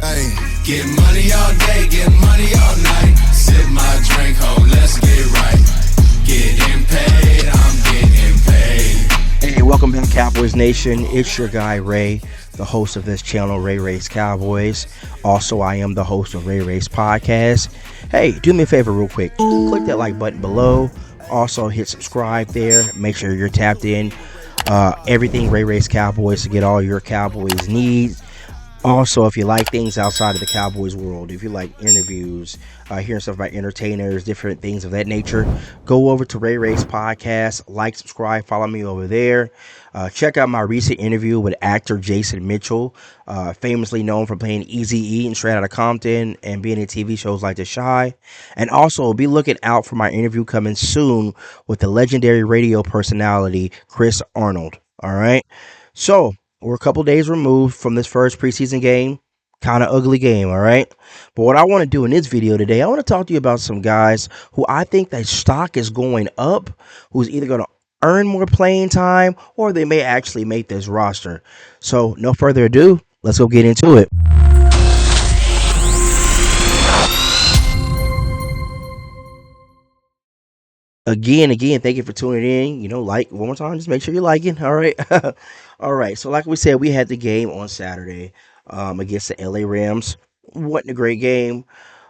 Hey, get money all day, get money all night. Sip my drink, ho, let's get right. Getting paid, I'm getting paid. Hey, welcome back, Cowboys Nation. It's your guy, Ray, the host of this channel, Ray Ray's Cowboys. Also, I am the host of Ray Ray's Podcast. Hey, do me a favor real quick. Click that like button below. Also, hit subscribe there. Make sure you're tapped in. Everything Ray Ray's Cowboys to get all your Cowboys needs. Also, if you like things outside of the Cowboys world, if you like interviews, hearing stuff about entertainers, different things of that nature, go over to Ray Ray's Podcast, like, subscribe, follow me over there. Check out my recent interview with actor Jason Mitchell, famously known for playing Eazy-E in Straight Outta Compton and being in TV shows like The Chi. And also, be looking out for my interview coming soon with the legendary radio personality Chris Arnold. All right? So, we're a couple days removed from this first preseason game. Kind of ugly game, all right? But what I want to do in this video today, I want to talk to you about some guys who I think their stock is going up, who's either going to earn more playing time or they may actually make this roster. So, no further ado, let's go get into it. Again, thank you for tuning in. Like one more time, just make sure you're liking. All right. All right. So, like we said, we had the game on Saturday against the LA Rams. Wasn't a great game.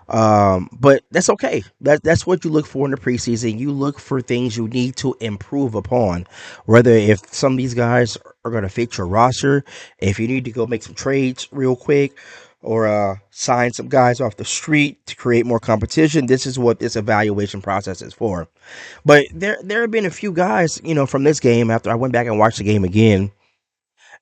But that's okay. That's what you look for in the preseason. You look for things you need to improve upon. Whether if some of these guys are going to fit your roster, if you need to go make some trades real quick, or sign some guys off the street to create more competition, this is what this evaluation process is for. But there have been a few guys, from this game after I went back and watched the game again,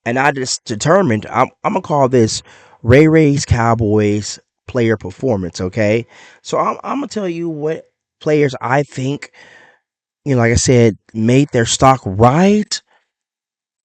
and I just determined I'm gonna call this Ray Ray's Cowboys player performance. Okay, so I'm gonna tell you what players I think, like I said, made their stock right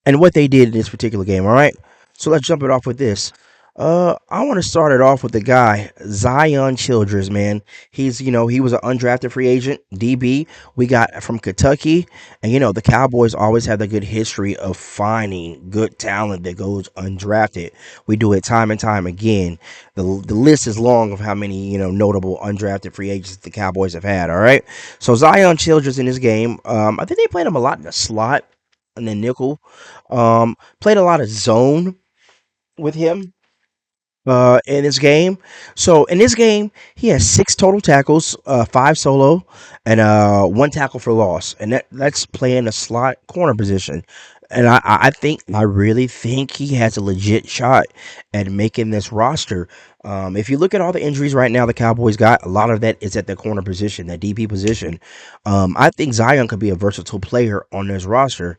and what they did in this particular game. All right, so let's jump it off with this. I want to start it off with the guy, Zion Childress, man. He was an undrafted free agent, DB. We got from Kentucky. And, the Cowboys always have the good history of finding good talent that goes undrafted. We do it time and time again. The list is long of how many, notable undrafted free agents the Cowboys have had, all right? So, Zion Childress in this game, I think they played him a lot in the slot and the nickel. Played a lot of zone with him in this game. So in this game, he has 6 total tackles, 5 solo, and 1 tackle for loss, and that's playing a slot corner position. And I really think he has a legit shot at making this roster. If you look at all the injuries right now, the Cowboys got a lot of that is at the corner position, that DP position. I think Zion could be a versatile player on this roster.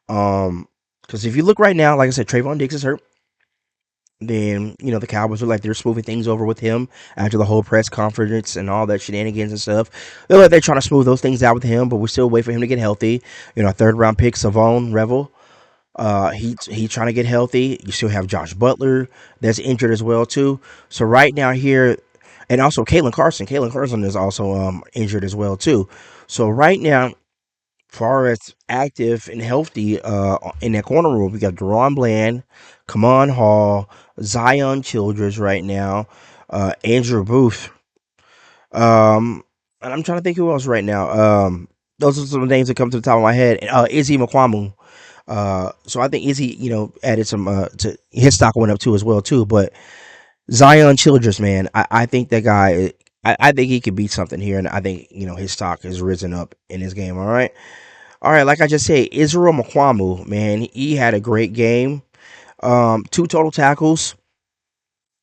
Because if you look right now, like I said, Trayvon Diggs is hurt. Then, the Cowboys are like they're smoothing things over with him after the whole press conference and all that shenanigans and stuff. They're trying to smooth those things out with him, but we still wait for him to get healthy. 3rd-round pick, Savon Revel. He's trying to get healthy. You still have Josh Butler that's injured as well, too. So right now here, and also Kalen Carson. Kalen Carson is also injured as well, too. So right now, far as active and healthy in that corner room, we got Deron Bland, Kamon Hall, Zion Childress right now, Andrew Booth, and I'm trying to think who else right now. Those are some of the names that come to the top of my head. Izzy McQuamu. So I think Izzy, added some to his stock went up too as well too. But Zion Childress, man, I think that guy. I think he could beat something here, and I think his stock has risen up in this game. All right. Like I just said, Israel McQuamu, man, he had a great game. 2 total tackles,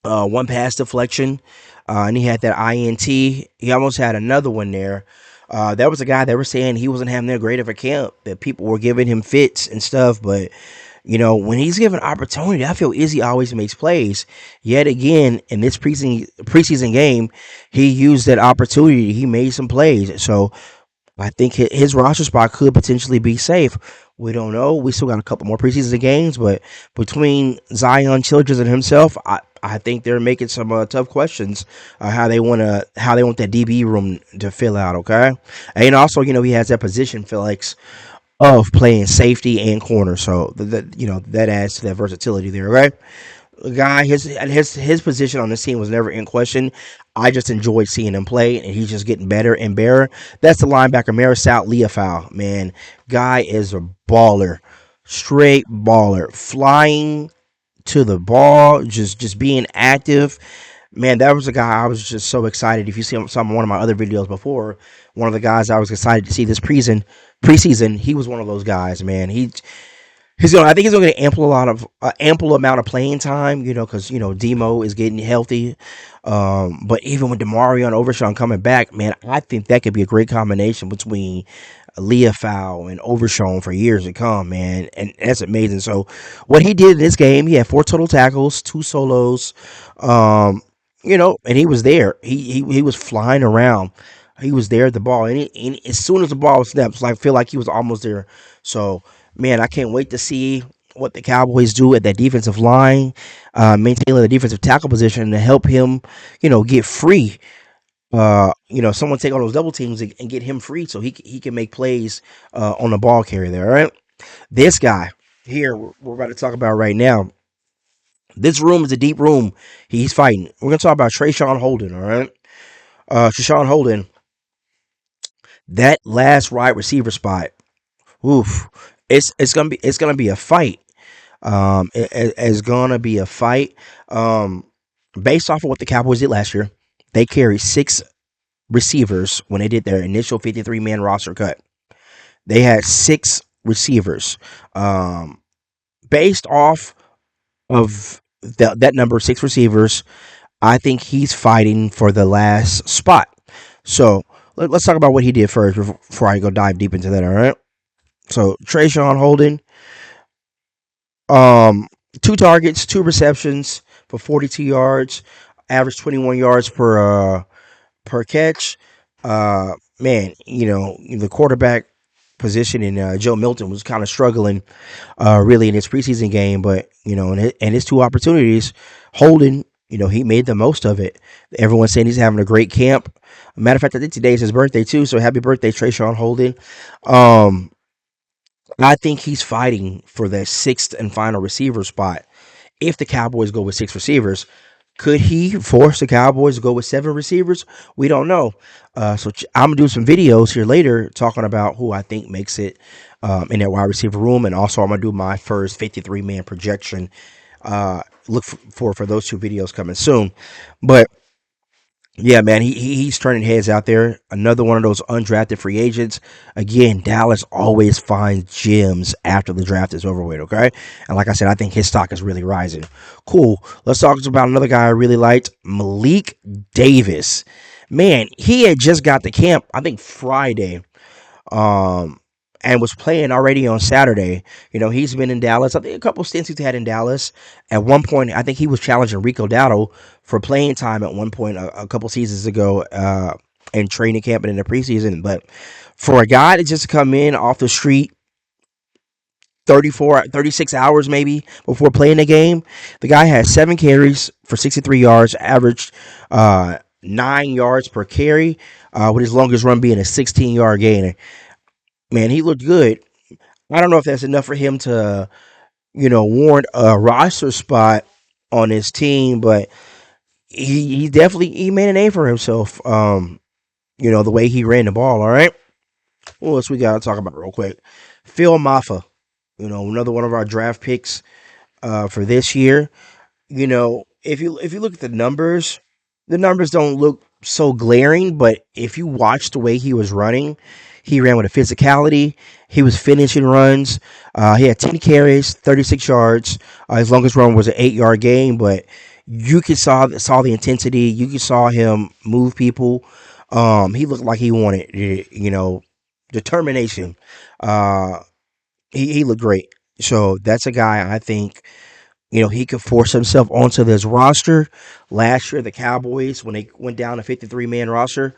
1 pass deflection, and he had that INT. He almost had another one there. That was a guy that were saying he wasn't having that great of a camp, that people were giving him fits and stuff, but when he's given opportunity, I feel Izzy always makes plays. Yet again, in this preseason game, he used that opportunity. He made some plays. So I think his roster spot could potentially be safe. We don't know. We still got a couple more preseason games, but between Zion Childress and himself, I think they're making some tough questions how they want that DB room to fill out. Okay, and also he has that position flex of playing safety and corner, so that adds to that versatility there. Right. The guy, his position on this team was never in question. I just enjoyed seeing him play, and he's just getting better and better. That's the linebacker, Marisal Leafau. Man, guy is a baller, straight baller, flying to the ball, just being active. Man, that was a guy I was just so excited. If you see some one of my other videos before, one of the guys I was excited to see this preseason, he was one of those guys. Man, he's gonna. I think he's gonna get ample amount of playing time. Because Demo is getting healthy. But even with Demario and Overshawn coming back, man, I think that could be a great combination between Leafau and Overshawn for years to come, man. And that's amazing. So what he did in this game, he had 4 total tackles, 2 solos. And he was there. He was flying around. He was there at the ball, and as soon as the ball snaps, I feel like he was almost there. So, man, I can't wait to see what the Cowboys do at that defensive line, maintaining the defensive tackle position to help him, get free. Someone take all those double teams and get him free so he can make plays on the ball carrier there. All right, this guy here we're about to talk about right now. This room is a deep room. He's fighting. We're gonna talk about Trayshawn Holden. All right, Trayshawn Holden, that last wide receiver spot. Oof, it's gonna be a fight. It's gonna be a fight. Based off of what the Cowboys did last year, they carried 6 receivers when they did their initial 53-man roster cut. They had 6 receivers. Based off of that number, 6 receivers, I think he's fighting for the last spot. So let's talk about what he did first before I go dive deep into that. All right. So Trayshawn Holden, um, 2 targets, 2 receptions for 42 yards, average 21 yards per catch. Man, the quarterback position in Joe Milton was kind of struggling, really in his preseason game, but in his 2 opportunities, Holden, he made the most of it. Everyone's saying he's having a great camp. Matter of fact, I think today is his birthday too, so happy birthday, Trayshawn Holden. Um, I think he's fighting for that sixth and final receiver spot. If the Cowboys go with 6 receivers, could he force the Cowboys to go with 7 receivers? We don't know. So I'm gonna do some videos here later talking about who I think makes it in that wide receiver room, and also I'm gonna do my first 53-man projection. Look for those 2 videos coming soon. But yeah, man, he's turning heads out there. Another one of those undrafted free agents. Again, Dallas always finds gems after the draft is over with, okay? And like I said, I think his stock is really rising. Cool. Let's talk about another guy I really liked, Malik Davis. Man, he had just got to camp, I think Friday, um, and was playing already on Saturday. He's been in Dallas. I think a couple stints he's had in Dallas. At one point, I think he was challenging Rico Dowdle for playing time at one point a couple seasons ago in training camp and in the preseason. But for a guy to just come in off the street 36 hours maybe before playing the game, the guy had 7 carries for 63 yards, averaged 9 yards per carry, with his longest run being a 16-yard gain. Man, he looked good. I don't know if that's enough for him to, warrant a roster spot on his team, but he definitely he made a name for himself. The way he ran the ball. All right. What else we got to talk about real quick? Phil Maffa, another one of our draft picks for this year. If you look at the numbers don't look so glaring, but if you watch the way he was running, he ran with a physicality. He was finishing runs. He had 10 carries, 36 yards. His longest run was an 8-yard gain, but you could saw the intensity. You could saw him move people. He looked like he wanted, determination. Uh, he looked great. So that's a guy I think he could force himself onto this roster. Last year, the Cowboys, when they went down a 53-man roster,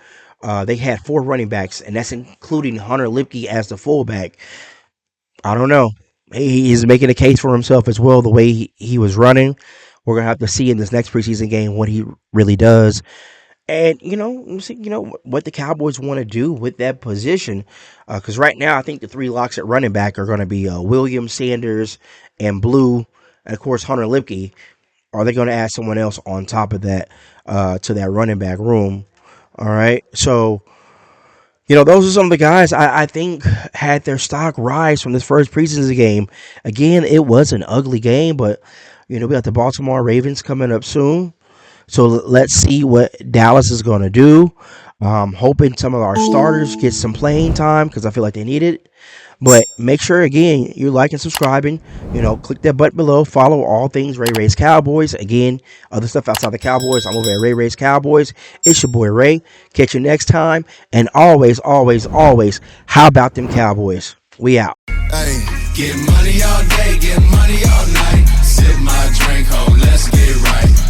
they had 4 running backs, and that's including Hunter Lipke as the fullback. I don't know. He's making a case for himself as well, the way he was running. We're going to have to see in this next preseason game what he really does. And, see, what the Cowboys want to do with that position. Because right now, I think the 3 locks at running back are going to be Williams, Sanders, and Blue, and, of course, Hunter Lipke. are they going to add someone else on top of that to that running back room? All right. So, those are some of the guys I think had their stock rise from this first preseason game. Again, it was an ugly game, but, we got the Baltimore Ravens coming up soon. So let's see what Dallas is going to do. Hoping some of our starters get some playing time because I feel like they need it. But make sure, again, you like and subscribing. Click that button below. Follow all things Ray Ray's Cowboys. Again, other stuff outside the Cowboys, I'm over at Ray Ray's Cowboys. It's your boy Ray. Catch you next time. And always, always, always, how about them Cowboys? We out. Hey, get money all day, get money all night. Sip my drink, ho, let's get right.